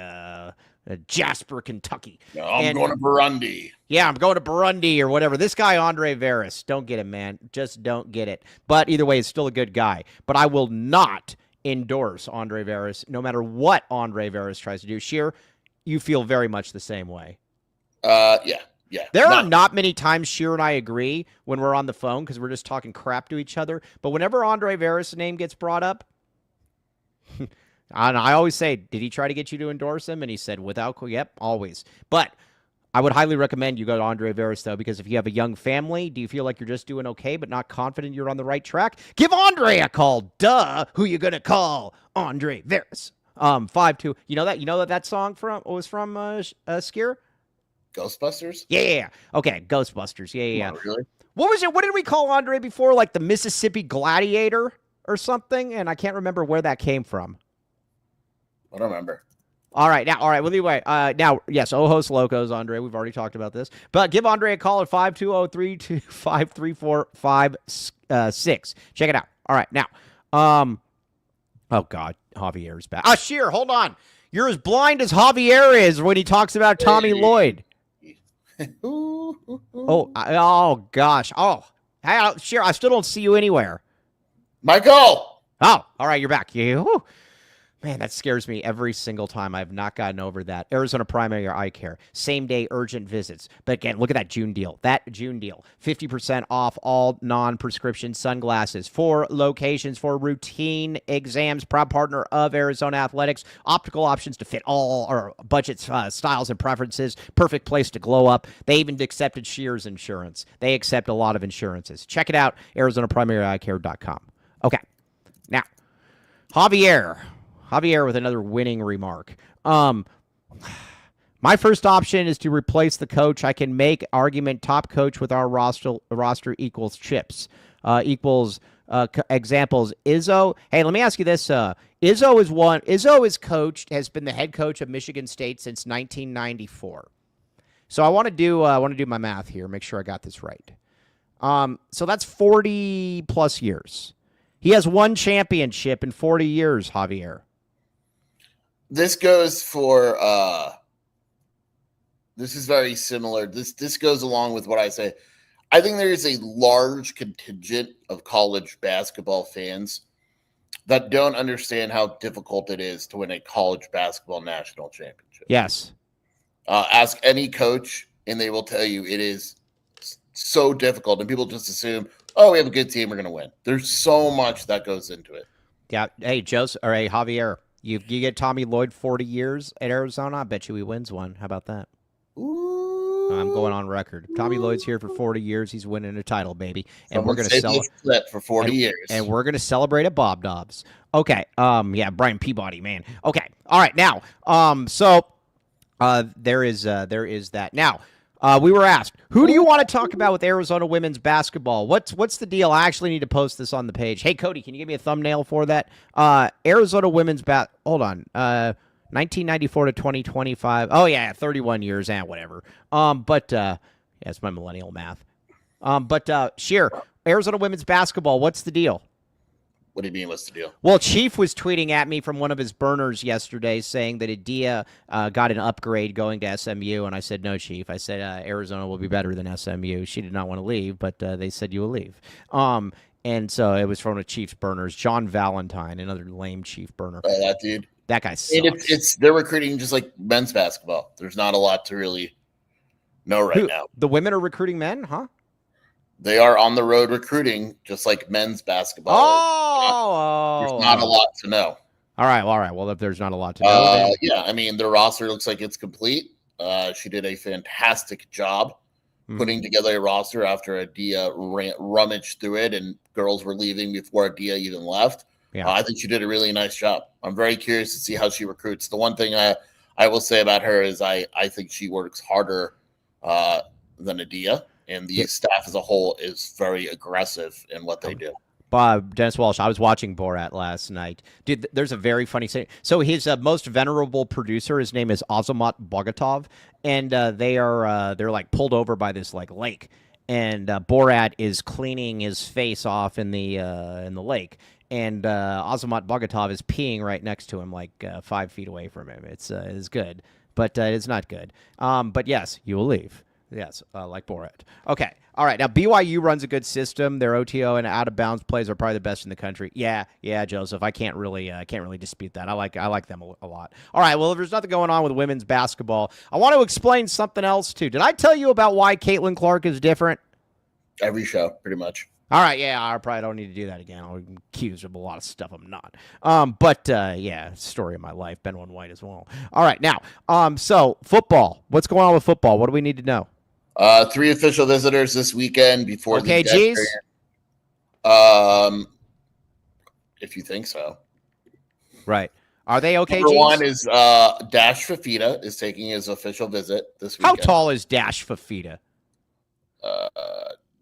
Jasper, Kentucky. No, I'm going to Burundi. Yeah, I'm going to Burundi or whatever. This guy, Andre Veris, don't get him, man. Just don't get it. But either way, he's still a good guy. But I will not endorse Andre Veris, no matter what Andre Veris tries to do. Sheer, you feel very much the same way. Yeah. There are not many times Sheer and I agree when we're on the phone because we're just talking crap to each other. But whenever Andre Veris' name gets brought up, and I always say, did he try to get you to endorse him? And he said, yep, always. But I would highly recommend you go to Andre Veris, though, because if you have a young family, do you feel like you're just doing okay but not confident you're on the right track? Give Andre a call. Duh. Who you going to call? Andre Veris. 5-2. You know that song was from Skier? Ghostbusters? Yeah. Okay, Ghostbusters. Yeah. Oh, really? What was it? What did we call Andre before? Like the Mississippi Gladiator or something? And I can't remember where that came from. I don't remember. All right. Well, anyway, now, yes, Ojos Locos, Andre. We've already talked about this. But give Andre a call at 520-325-3456. Check it out. All right. Now, oh, God, Javier's back. Sheer, hold on. You're as blind as Javier is when he talks about Tommy Lloyd. Oh, gosh. Oh, hey, Sheer, I still don't see you anywhere. Michael! Oh, all right, you're back. You. Man, that scares me every single time. I've not gotten over that. Arizona Primary Eye Care. Same-day urgent visits. But again, look at that June deal. 50% off all non-prescription sunglasses. 4 locations for routine exams. Proud partner of Arizona Athletics. Optical options to fit all our budgets, styles, and preferences. Perfect place to glow up. They even accepted Shears insurance. They accept a lot of insurances. Check it out, ArizonaPrimaryEyeCare.com. Okay. Now, Javier with another winning remark. My first option is to replace the coach. I can make argument top coach with our roster equals chips. Examples Izzo. Hey, let me ask you this. Izzo has been the head coach of Michigan State since 1994. So I want to do my math here, make sure I got this right. So that's 40 plus years. He has one championship in 40 years, Javier. This goes for this is very similar. This goes along with what I say. I think there is a large contingent of college basketball fans that don't understand how difficult it is to win a college basketball national championship. Yes. Ask any coach, and they will tell you it is so difficult, and people just assume, oh, we have a good team, we're going to win. There's so much that goes into it. Yeah. Hey, Javier. You get Tommy Lloyd 40 years at Arizona, I bet you he wins one. How about that? Ooh. I'm going on record. Tommy Lloyd's here for 40 years. He's winning a title, baby. And we're going to celebrate for 40 years. And we're going to celebrate at Bob Dobbs. Okay. Yeah, Brian Peabody, man. Okay. All right. Now, there is that. Now, we were asked, who do you want to talk about with Arizona women's basketball? What's the deal? I actually need to post this on the page. Hey, Cody, can you give me a thumbnail for that? Arizona women's hold on. 1994 to 2025. Oh, yeah, 31 years and whatever. Yeah, it's my millennial math. Sheer, Arizona women's basketball, what's the deal? What do you mean, what's the deal? Well, Chief was tweeting at me from one of his burners yesterday saying that Adia got an upgrade going to SMU, and I said, no, Chief. I said, Arizona will be better than SMU. She did not want to leave, but they said you will leave. And so it was from the Chiefs burners. John Valentine, another lame Chief burner. That dude. That guy sucks. It's they're recruiting just like men's basketball. There's not a lot to really know right now. The women are recruiting men, huh? They are on the road recruiting just like men's basketball. There's not a lot to know. All right. Well, if there's not a lot to know, yeah. I mean, the roster looks like it's complete. She did a fantastic job putting together a roster after Adia rummaged through it and girls were leaving before Adia even left. Yeah. I think she did a really nice job. I'm very curious to see how she recruits. The one thing I will say about her is I think she works harder than Adia, and the staff as a whole is very aggressive in what they do. Dennis Walsh, I was watching Borat last night. Dude, there's a very funny thing. So his most venerable producer, his name is Azamat Bogatov, and they're like pulled over by this like lake, and Borat is cleaning his face off in the lake, and Azamat Bogatov is peeing right next to him, like 5 feet away from him. It's good, but it's not good. But yes, you will leave. Yes, like Borat. Okay. All right. Now, BYU runs a good system. Their OTO and out-of-bounds plays are probably the best in the country. Yeah, Joseph. I can't really dispute that. I like them a lot. All right. Well, if there's nothing going on with women's basketball, I want to explain something else, too. Did I tell you about why Caitlin Clark is different? Every show, pretty much. All right, yeah, I probably don't need to do that again. I'm accused of a lot of stuff I'm not. Yeah, story of my life. Ben One White as well. All right, now, so football. What's going on with football? What do we need to know? 3 official visitors this weekend before the if you think so. Right. Are they okay, Number one is Dash Fafita is taking his official visit this weekend. How tall is Dash Fafita?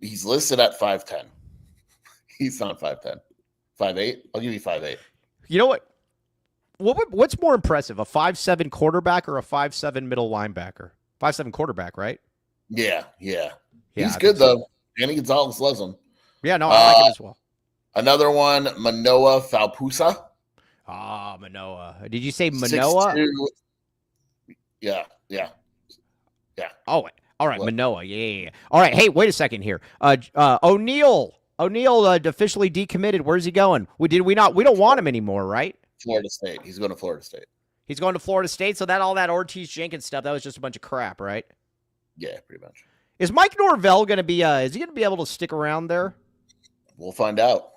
He's listed at 5'10". He's not 5'10". 5'8". I'll give you 5'8". You know what? What's more impressive, a 5'7" quarterback or a 5'7" middle linebacker? 5'7" quarterback, right? Yeah. He's good, though. Danny Gonzalez loves him. Yeah, no, I like him as well. Another one, Manoa Falpusa. Manoa. Did you say Manoa? 6'2". Yeah. Oh, all right, Manoa. Yeah. All right, hey, wait a second here. O'Neal officially decommitted. Where's he going? We don't want him anymore, right? Florida State. He's going to Florida State. He's going to Florida State, so all that Ortiz Jenkins stuff, that was just a bunch of crap, right? Yeah, pretty much. Is Mike Norvell going to be is he going to be able to stick around there? We'll find out.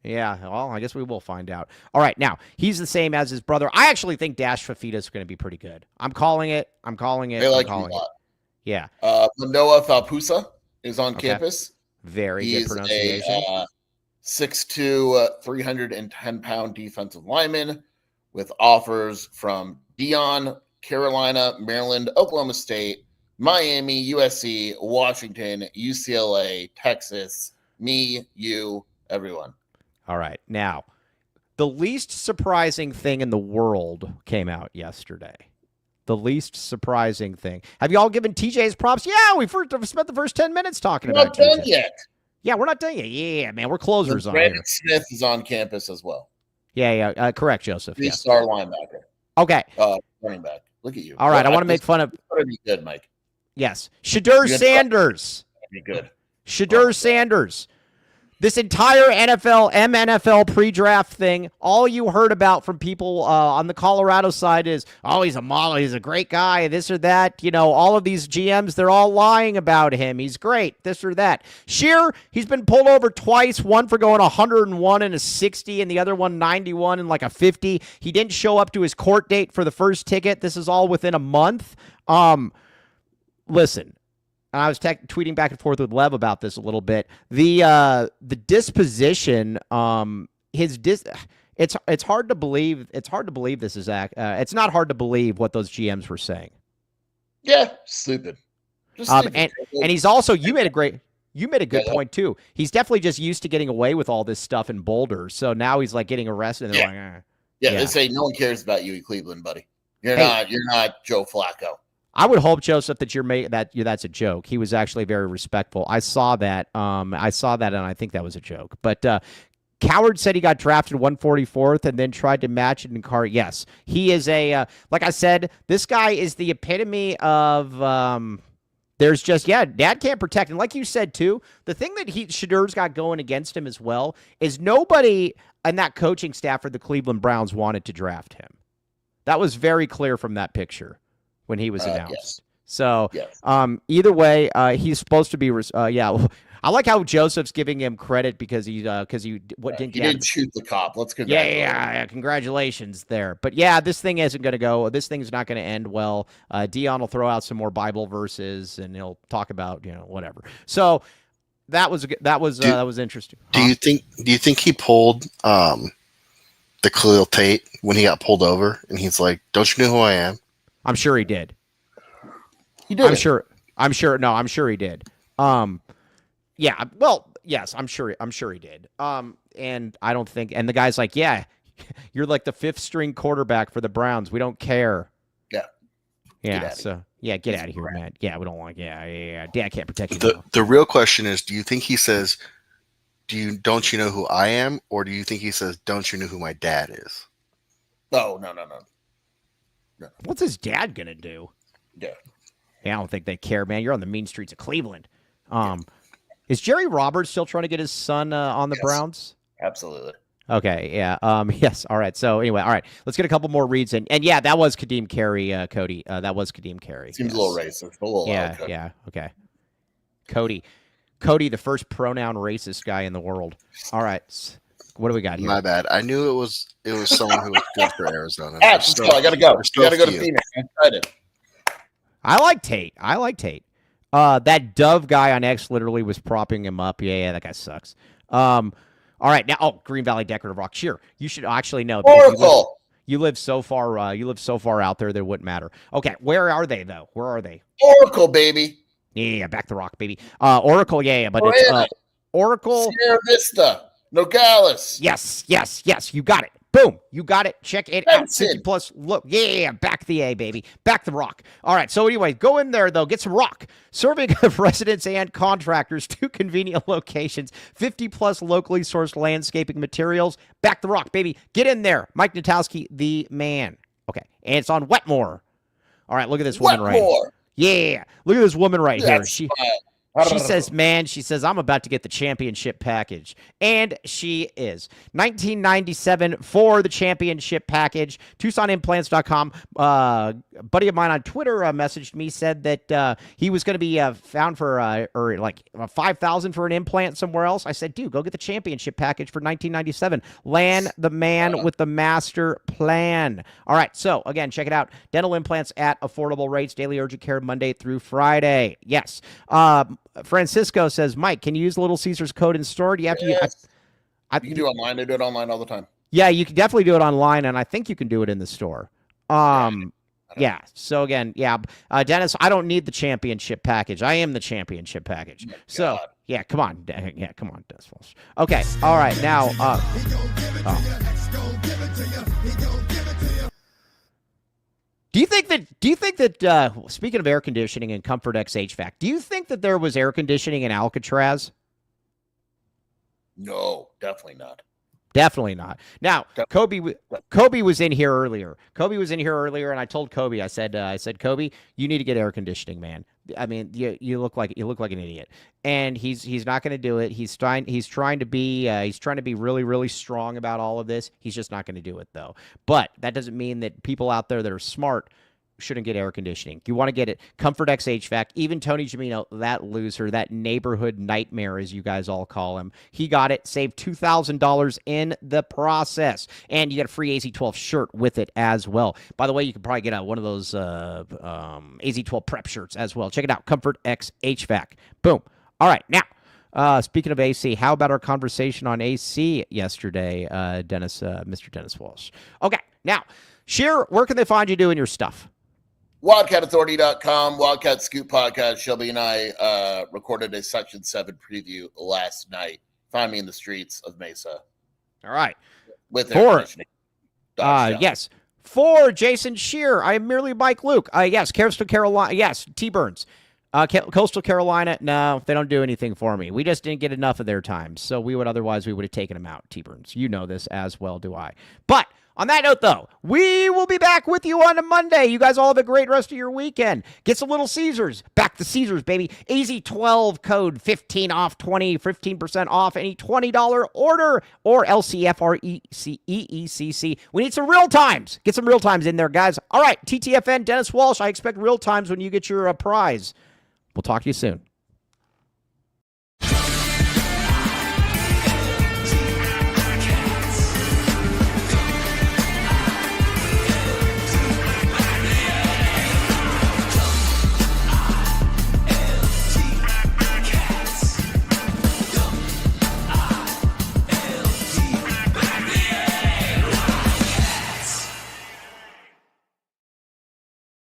Yeah, well, I guess we will find out. All right, now, he's the same as his brother. I actually think Dash Fafita is going to be pretty good. I'm calling it. They like him a lot. Yeah. Manoa Falpusa is on campus. Very good pronunciation. He's a 6'2", 310-pound defensive lineman with offers from Deion, Carolina, Maryland, Oklahoma State, Miami, USC, Washington, UCLA, Texas, me, you, everyone. All right. Now, the least surprising thing in the world came out yesterday. The least surprising thing. Have you all given TJ his props? Yeah, we spent the first 10 minutes talking about TJ. We're not done yet. Yeah, we're not done yet. Yeah, man, we're closers on Brandon here. Smith is on campus as well. Yeah. Correct, Joseph. 3-star linebacker. Okay. Running back. Look at you. All right, I want to make fun of. Be good, Mike. Yes, Shadur Sanders. Be good. Shadur Sanders. This entire MNFL pre-draft thing, all you heard about from people on the Colorado side is, he's a model, he's a great guy, this or that. You know, all of these GMs, they're all lying about him. He's great, this or that. Shear, he's been pulled over twice, one for going 101 and a 60, and the other one 91 and like a 50. He didn't show up to his court date for the first ticket. This is all within a month. Listen. And I was tweeting back and forth with Lev about this a little bit. The disposition, it's hard to believe. It's hard to believe this is it's not hard to believe what those GMs were saying. Yeah, stupid. And he's also you made a good point too. He's definitely just used to getting away with all this stuff in Boulder. So now he's like getting arrested. And they're like, they say no one cares about you in Cleveland, buddy. You're not Joe Flacco. I would hope, Joseph, that that's a joke. He was actually very respectful. I saw that. And I think that was a joke. But Coward said he got drafted 144th and then tried to match it in car. Yes, he is like I said, this guy is the epitome of There's just, Dad can't protect. And like you said, too, the thing that Shedur's got going against him as well is nobody in that coaching staff for the Cleveland Browns wanted to draft him. That was very clear from that picture when he was announced. Yes. So, Yes. Either way, he's supposed to be, I like how Joseph's giving him credit because he didn't shoot the cop. Let's congratulate. Yeah, congratulations there. But this thing isn't going to go. This thing's not going to end well. Dion will throw out some more Bible verses and he'll talk about whatever. So that was interesting. Do you think he pulled the Khalil Tate when he got pulled over and he's like, "Don't you know who I am?" I'm sure he did. He did. I'm sure. No, I'm sure he did. Yeah. Well, yes, I'm sure he did. And I don't think. And the guy's like, "Yeah, you're like the 5th string quarterback for the Browns. We don't care." Yeah. Yeah. So get out of here, man. Yeah, we don't want. Yeah. Dad can't protect you. The real question is, do you think he says, "Don't you know who I am," or do you think he says, "Don't you know who my dad is"? No. What's his dad gonna do? Yeah. I don't think they care, man. You're on the mean streets of Cleveland. Is Jerry Roberts still trying to get his son on the Browns? Absolutely. Okay, yeah. Yes, all right. So anyway, all right. Let's get a couple more reads in. And that was Kadeem Carey, Cody. That was Kadeem Carey. Seems a little racist. A little loud. Yeah, okay. Cody, the first pronoun racist guy in the world. All right. What do we got here? My bad. I knew it was someone who was good for Arizona. Let's go. I gotta go. Gotta go to Phoenix. I'm excited. I like Tate. That Dove guy on X literally was propping him up. Yeah, that guy sucks. All right, now, Green Valley Decorative Rock. Sure, you should actually know. Oracle. You live so far. Out there that it wouldn't matter. Okay, where are they though? Where are they? Oracle, baby. Yeah, back the rock, baby. Oracle, but it's Oracle. Sierra Vista, Nogales. Yes. You got it. Boom. You got it. Check it out. Benson. 50 plus. Look. Yeah. Back the A, baby. Back the rock. All right. So anyway, go in there, though. Get some rock. Serving of residents and contractors. 2 convenient locations. 50 plus locally sourced landscaping materials. Back the rock, baby. Get in there. Mike Natowski, the man. Okay. And it's on Wetmore. All right. Look at this woman right here. Yeah. Look at this woman right here. She says, I'm about to get the championship package. And she is. 1997 for the championship package. TucsonImplants.com. Buddy of mine on Twitter messaged me, said that he was going to be found for $5,000 for an implant somewhere else. I said, dude, go get the championship package for 1997. Land the man with the master plan. All right. So again, check it out. Dental implants at affordable rates. Daily urgent care Monday through Friday. Yes. Francisco says, Mike, can you use Little Caesars code in store? Do you have to? You can do it online. I do it online all the time. Yeah, you can definitely do it online, and I think you can do it in the store. Yeah. So again, Dennis, I don't need the championship package. I am the championship package. Oh, so yeah, come on. Yeah, come on, Dennis Walsh. Okay. All right. Now, Do you think that speaking of air conditioning and Comfort X HVAC, do you think that there was air conditioning in Alcatraz? No, definitely not. Definitely not. Now, Kobe was in here earlier. And I told Kobe, I said, Kobe, you need to get air conditioning, man. I mean, you look like an idiot. And he's not going to do it. He's trying to be really, really strong about all of this. He's just not going to do it though. But that doesn't mean that people out there that are smart shouldn't get air conditioning. You want to get it. Comfort X HVAC. Even Tony Jamino, that loser, that neighborhood nightmare, as you guys all call him, he got it. Saved $2,000 in the process, and you get a free AZ12 shirt with it as well. By the way, you can probably get one of those AZ12 prep shirts as well. Check it out. Comfort X HVAC. Boom. All right, now. Speaking of AC, how about our conversation on AC yesterday, Mr. Dennis Walsh? Okay, now, Sheer, where can they find you doing your stuff? WildcatAuthority.com, Wildcat Scoop Podcast. Shelby and I recorded a Section 7 preview last night. Find me in the streets of Mesa. All right. With air conditioning. Yes. For Jason Shear, I am merely Mike Luke. Yes, Coastal Carolina. Yes, T-Burns. Coastal Carolina, no, they don't do anything for me. We just didn't get enough of their time, so we would have taken them out, T-Burns. You know this as well do I. But On that note, though, we will be back with you on a Monday. You guys all have a great rest of your weekend. Get some Little Caesars. Back to Caesars, baby. AZ12 code 15 off 20, 15% off any $20 order or LCFREECC. We need some real times. Get some real times in there, guys. All right, TTFN, Dennis Walsh. I expect real times when you get your prize. We'll talk to you soon.